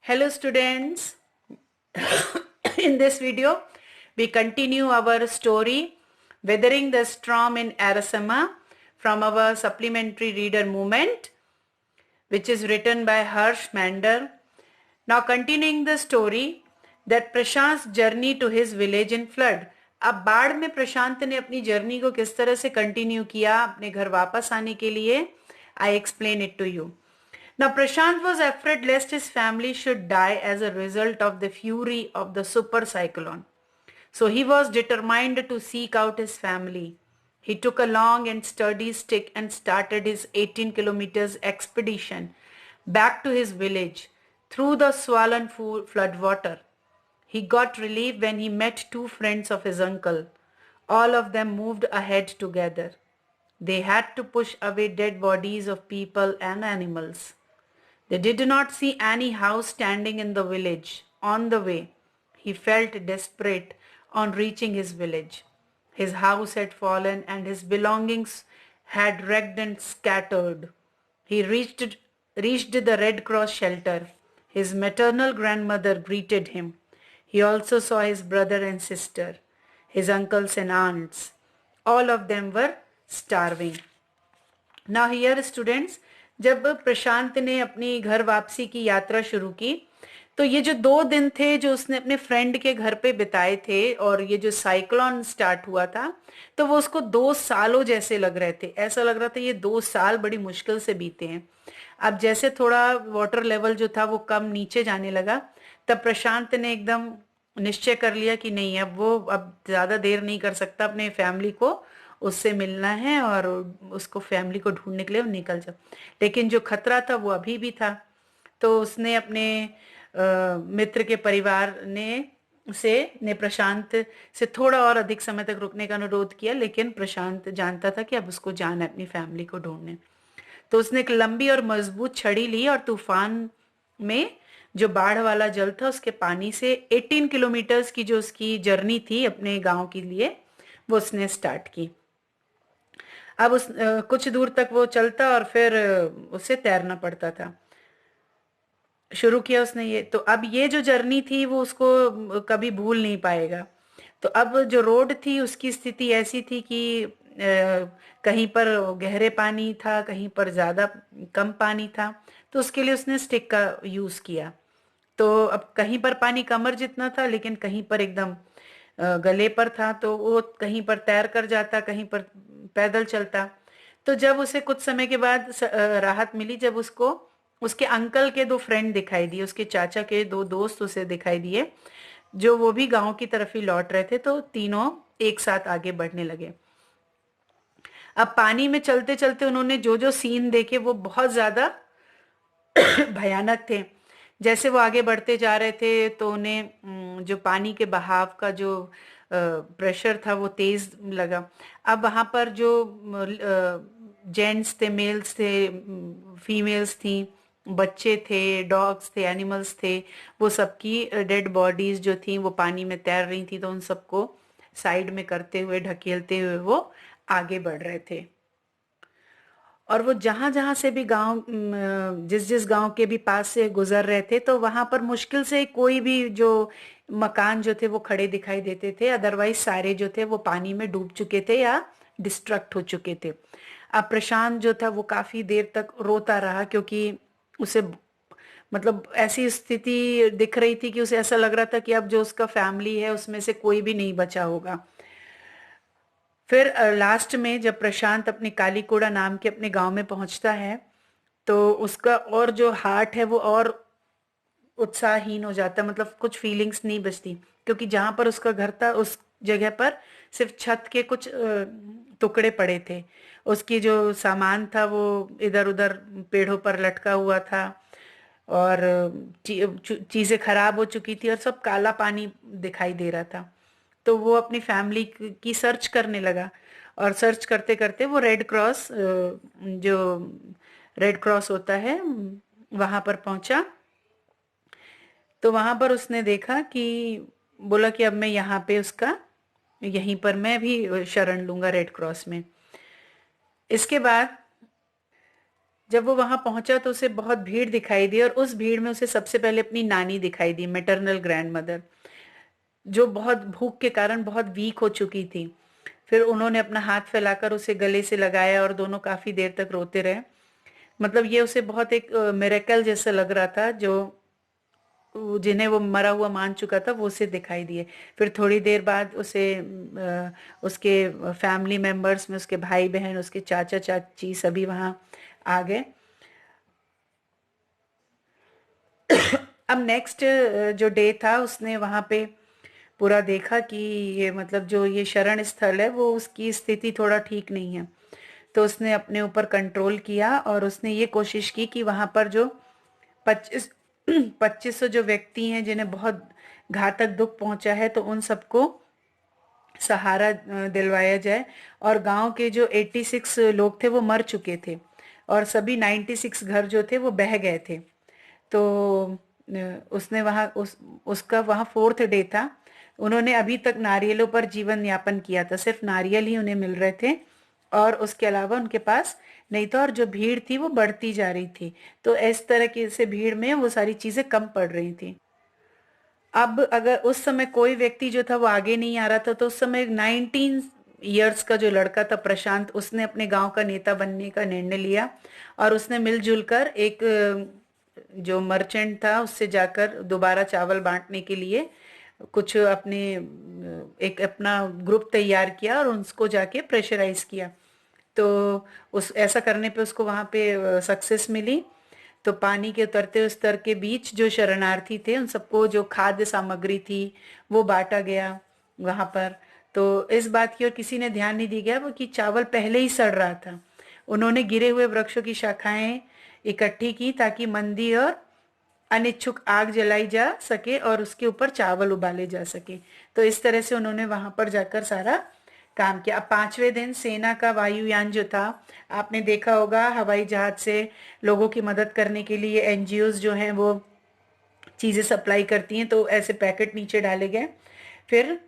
Hello students, in this video we continue our story Weathering the Storm in Arasama from our supplementary reader movement, which is written by Harsh Mander. Now continuing the story that Prashant's journey to his village in flood. अब बाढ़ में प्रशांत ने अपनी journey को किस तरह से continue किया अपने घर वापस आने के लिए, I explain it to you. Now, Prashant was afraid lest his family should die as a result of the fury of the super cyclone. So he was determined to seek out his family. He took a long and sturdy stick and started his 18 kilometers expedition back to his village through the swollen flood water. He got relief when he met two friends of his uncle. All of them moved ahead together. They had to push away dead bodies of people and animals. They did not see any house standing in the village. On the way, he felt desperate on reaching his village. His house had fallen and his belongings had wrecked and scattered. He reached the Red Cross shelter. His maternal grandmother greeted him. He also saw his brother and sister, his uncles and aunts. All of them were starving. Now here students, जब प्रशांत ने अपनी घर वापसी की यात्रा शुरू की तो ये जो 2 दिन थे जो उसने अपने फ्रेंड के घर पे बिताए थे और ये जो साइक्लोन स्टार्ट हुआ था तो वो उसको 2 सालों जैसे लग रहे थे. ऐसा लग रहा था ये 2 साल बड़ी मुश्किल से बीते हैं. अब जैसे थोड़ा वाटर लेवल जो था वो कम नीचे जाने लगा तब प्रशांत ने एकदम निश्चय कर लिया कि नहीं, अब ज्यादा देर नहीं कर सकता, अपने फैमिली को उससे मिलना है और उसको फैमिली को ढूंढने के लिए निकल जाओ. लेकिन जो खतरा था वो अभी भी था. तो उसने अपने मित्र के परिवार ने प्रशांत से थोड़ा और अधिक समय तक रुकने का अनुरोध किया, लेकिन प्रशांत जानता था कि अब उसको जाना है अपनी फैमिली को ढूंढने. तो उसने एक लंबी और मजबूत छड़ी ली और तूफान में जो बाढ़ वाला जल था उसके पानी से 18 किलोमीटर्स की जो उसकी जर्नी थी अपने गांव के लिए वो उसने स्टार्ट की. अब कुछ दूर तक वो चलता और फिर उसे तैरना पड़ता था. शुरू किया उसने ये, तो अब ये जो जर्नी थी वो उसको कभी भूल नहीं पाएगा. तो अब जो रोड थी उसकी स्थिति ऐसी थी कि कहीं पर गहरे पानी था, कहीं पर ज्यादा कम पानी था. तो उसके लिए उसने स्टिक का यूज किया. तो अब कहीं पर पानी कमर जितना था लेकिन कहीं पर एकदम गले पर था. तो वो कहीं पर तैर कर जाता, कहीं पर पैदल चलता. तो जब उसे कुछ समय के बाद राहत मिली, जब उसको उसके अंकल के 2 फ्रेंड दिखाई दिए, उसके चाचा के 2 दोस्त उसे दिखाई दिए जो वो भी गांव की तरफ ही लौट रहे थे. तो तीनों एक साथ आगे बढ़ने लगे. अब पानी में चलते चलते उन्होंने जो जो सीन देखे वो बहुत ज्यादा भयानक थे. जैसे वो आगे बढ़ते जा रहे थे तो उन्हें जो पानी के बहाव का जो प्रेशर था वो तेज लगा. अब वहां पर जो जेंट्स थे, मेल्स थे, फीमेल्स थी, बच्चे थे, डॉग्स थे, एनिमल्स थे, वो सबकी डेड बॉडीज जो थी वो पानी में तैर रही थी. तो उन सबको साइड में करते हुए, ढकेलते हुए वो आगे बढ़ रहे थे. और वो जहां जहां से भी गांव, जिस जिस गांव के भी पास से गुजर रहे थे तो वहां पर मुश्किल से कोई भी जो मकान जो थे वो खड़े दिखाई देते थे. अदरवाइज सारे जो थे वो पानी में डूब चुके थे या डिस्ट्रक्ट हो चुके थे. अब प्रशांत जो था वो काफी देर तक रोता रहा क्योंकि उसे मतलब ऐसी स्थिति दिख रही थी कि उसे ऐसा लग रहा था कि अब जो उसका फैमिली है उसमें से कोई भी नहीं बचा होगा. फिर लास्ट में जब प्रशांत अपने कालीकोड़ा नाम के अपने गांव में पहुंचता है तो उसका और जो हार्ट है वो और उत्साहहीन हो जाता है. मतलब कुछ फीलिंग्स नहीं बचती क्योंकि जहां पर उसका घर था उस जगह पर सिर्फ छत के कुछ टुकड़े पड़े थे. उसकी जो सामान था वो इधर उधर पेड़ों पर लटका हुआ था और चीजें खराब हो चुकी थी और सब काला पानी दिखाई दे रहा था. तो वो अपनी फैमिली की सर्च करने लगा और सर्च करते करते वो जो रेड क्रॉस होता है वहां पर पहुंचा. तो वहां पर उसने देखा कि बोला कि अब मैं यहाँ पे उसका यहीं पर मैं भी शरण लूंगा रेड क्रॉस में. इसके बाद जब वो वहां पहुंचा तो उसे बहुत भीड़ दिखाई दी, और उस भीड़ में उसे सबसे पहले अपनी नानी दिखाई दी, मैटरनल ग्रैंड मदर, जो बहुत भूख के कारण बहुत वीक हो चुकी थी। फिर उन्होंने अपना हाथ फैलाकर उसे गले से लगाया और दोनों काफी देर तक रोते रहे। मतलब ये उसे बहुत एक मिरेकल जैसा लग रहा था, जो जिन्हें वो मरा हुआ मान चुका था वो उसे दिखाई दिए। फिर थोड़ी देर बाद उसे उसके फैमिली मेंबर्स में उसके भाई बहन, उसके चाचा चाची सभी वहां आ गए। अब नेक्स्ट जो डे था उसने वहां पे पूरा देखा कि ये मतलब जो ये शरण स्थल है वो उसकी स्थिति थोड़ा ठीक नहीं है। तो उसने अपने ऊपर कंट्रोल किया और उसने ये कोशिश की कि वहां पर जो 2500 जो व्यक्ति हैं जिन्हें बहुत घातक दुख पहुंचा है, तो उन सबको सहारा दिलवाया जाए। और गांव के जो 86 लोग थे वो मर चुके थे, और सभी 96 घर जो थे वो बह गए थे। तो उसने वहां उसका वहां फोर्थ डे था। उन्होंने अभी तक नारियलों पर जीवन यापन किया था, सिर्फ नारियल ही उन्हें मिल रहे थे, और उसके अलावा उनके पास नहीं था। और जो भीड़ थी वो बढ़ती जा रही थी, तो इस तरह की से भीड़ में वो सारी चीजें कम पड़ रही थी। अब अगर उस समय कोई व्यक्ति जो था वो आगे नहीं आ रहा था, तो उस समय 19 इयर्स का जो लड़का था प्रशांत, उसने अपने गांव का नेता बनने का निर्णय लिया। और उसने मिलजुल कर एक जो मर्चेंट था उससे जाकर दोबारा चावल बांटने के लिए कुछ अपने एक अपना ग्रुप तैयार किया और उसको जाके प्रेशराइज किया। तो उस ऐसा करने पे उसको वहां पे सक्सेस मिली। तो पानी के उतरते स्तर के बीच जो शरणार्थी थे उन सबको जो खाद्य सामग्री थी वो बांटा गया वहां पर। तो इस बात की और किसी ने ध्यान नहीं दिया गया वो कि चावल पहले ही सड़ रहा था। उन्होंने गिरे हुए वृक्षों की शाखाएं इकट्ठी की ताकि मंदी और अनिच्छुक आग जलाई जा सके और उसके ऊपर चावल उबाले जा सके। तो इस तरह से उन्होंने वहां पर जाकर सारा काम किया। अब 5वें दिन सेना का वायुयान जो था, आपने देखा होगा हवाई जहाज से लोगों की मदद करने के लिए एनजीओज जो हैं वो चीजें सप्लाई करती हैं, तो ऐसे पैकेट नीचे डाले गए। फिर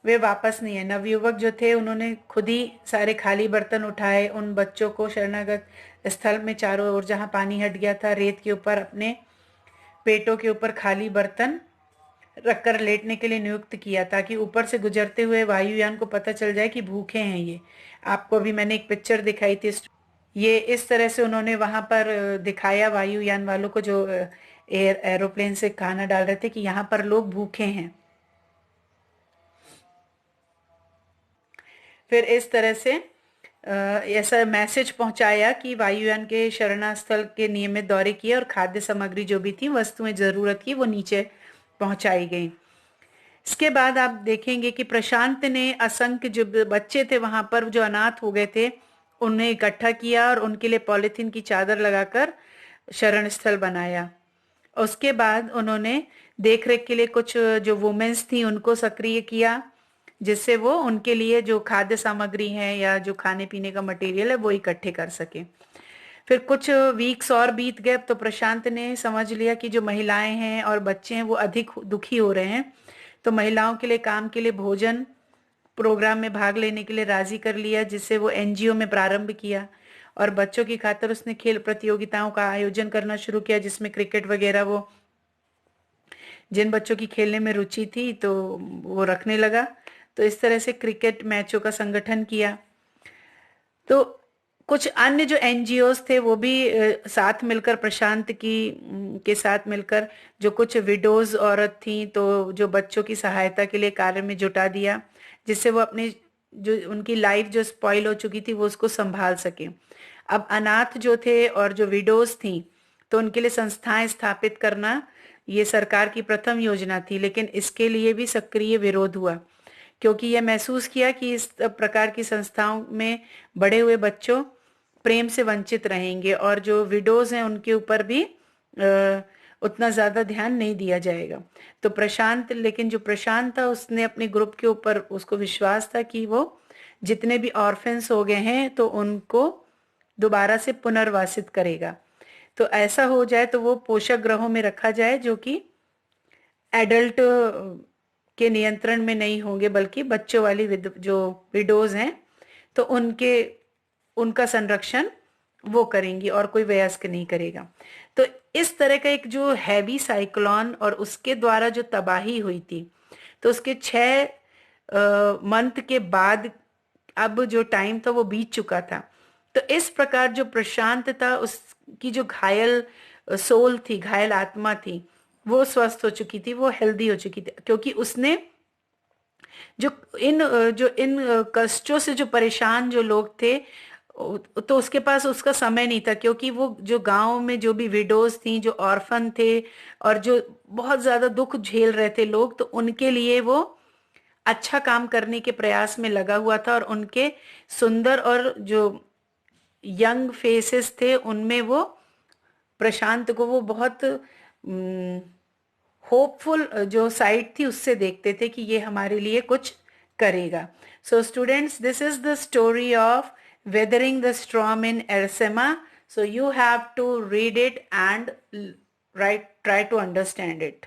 वे वापस नहीं है। नवयुवक जो थे उन्होंने खुद ही सारे खाली बर्तन उठाए, उन बच्चों को शरणागत स्थल में चारों ओर जहां पानी हट गया था रेत के ऊपर अपने पेटों के ऊपर खाली बर्तन रखकर लेटने के लिए नियुक्त किया, ताकि ऊपर से गुजरते हुए वायुयान को पता चल जाए कि भूखे हैं ये। आपको अभी मैंने एक पिक्चर दिखाई थी, ये इस तरह से उन्होंने वहां पर दिखाया वायुयान वालों को जो एरोप्लेन से खाना डाल रहे थे कि यहाँ पर लोग भूखे हैं। फिर इस तरह से ऐसा मैसेज पहुंचाया कि वायुयान के शरणास्थल के नियमित दौरे किए और खाद्य सामग्री जो भी थी वस्तुएं जरूरत की वो नीचे पहुंचाई गई। इसके बाद आप देखेंगे कि प्रशांत ने असंख्य जो बच्चे थे वहां पर जो अनाथ हो गए थे उन्हें इकट्ठा किया और उनके लिए पॉलिथीन की चादर लगाकर शरण स्थल बनाया। उसके बाद उन्होंने देखरेख के लिए कुछ जो वुमेन्स थी उनको सक्रिय किया, जिससे वो उनके लिए जो खाद्य सामग्री है या जो खाने पीने का मटेरियल है वो इकट्ठे कर सके। फिर कुछ वीक्स और बीत गए तो प्रशांत ने समझ लिया कि जो महिलाएं हैं और बच्चे हैं वो अधिक दुखी हो रहे हैं। तो महिलाओं के लिए काम के लिए भोजन प्रोग्राम में भाग लेने के लिए राजी कर लिया, जिससे वो एनजीओ में प्रारंभ किया। और बच्चों की खातिर उसने खेल प्रतियोगिताओं का आयोजन करना शुरू किया, जिसमें क्रिकेट वगैरह वो जिन बच्चों की खेलने में रुचि थी तो वो रखने लगा। तो इस तरह से क्रिकेट मैचों का संगठन किया। तो कुछ अन्य जो एनजीओज थे वो भी साथ मिलकर प्रशांत के साथ मिलकर जो कुछ विडोज औरत थी तो जो बच्चों की सहायता के लिए कार्य में जुटा दिया, जिससे वो अपने जो उनकी लाइफ जो स्पॉइल हो चुकी थी वो उसको संभाल सके। अब अनाथ जो थे और जो विडोज थी तो उनके लिए संस्थाएं स्थापित करना ये सरकार की प्रथम योजना थी, लेकिन इसके लिए भी सक्रिय विरोध हुआ, क्योंकि यह महसूस किया कि इस प्रकार की संस्थाओं में बड़े हुए बच्चों प्रेम से वंचित रहेंगे और जो विडोज हैं उनके ऊपर भी उतना ज्यादा ध्यान नहीं दिया जाएगा। तो प्रशांत, लेकिन जो प्रशांत था उसने अपने ग्रुप के ऊपर उसको विश्वास था कि वो जितने भी ऑर्फेंस हो गए हैं तो उनको दोबारा से पुनर्वासित करेगा। तो ऐसा हो जाए तो वो पोषक ग्रहों में रखा जाए जो कि एडल्ट के नियंत्रण में नहीं होंगे, बल्कि बच्चों वाली जो विडोज हैं तो उनका संरक्षण वो करेंगी और कोई वयस्क नहीं करेगा। तो इस तरह का एक जो हैवी साइक्लोन और उसके द्वारा जो तबाही हुई थी, तो उसके 6 मंथ के बाद अब जो टाइम था वो बीत चुका था। तो इस प्रकार जो प्रशांत था, उसकी जो घायल सोल थी, घायल आत्मा थी, वो स्वस्थ हो चुकी थी, वो हेल्दी हो चुकी थी, क्योंकि उसने जो इन कष्टों से जो परेशान जो लोग थे, तो उसके पास उसका समय नहीं था, क्योंकि वो जो गांव में जो भी विडोज थी, जो ऑर्फन थे, और जो बहुत ज्यादा दुख झेल रहे थे लोग, तो उनके लिए वो अच्छा काम करने के प्रयास में लगा हुआ था। और उनके सुंदर और जो यंग फेसेस थे, उनमें वो प्रशांत को वो बहुत होपफुल जो साइड थी, उससे देखते थे कि ये हमारे लिए कुछ करेगा। So students, this is the story of weathering the storm in Ersema. So you have to read it and try to understand it.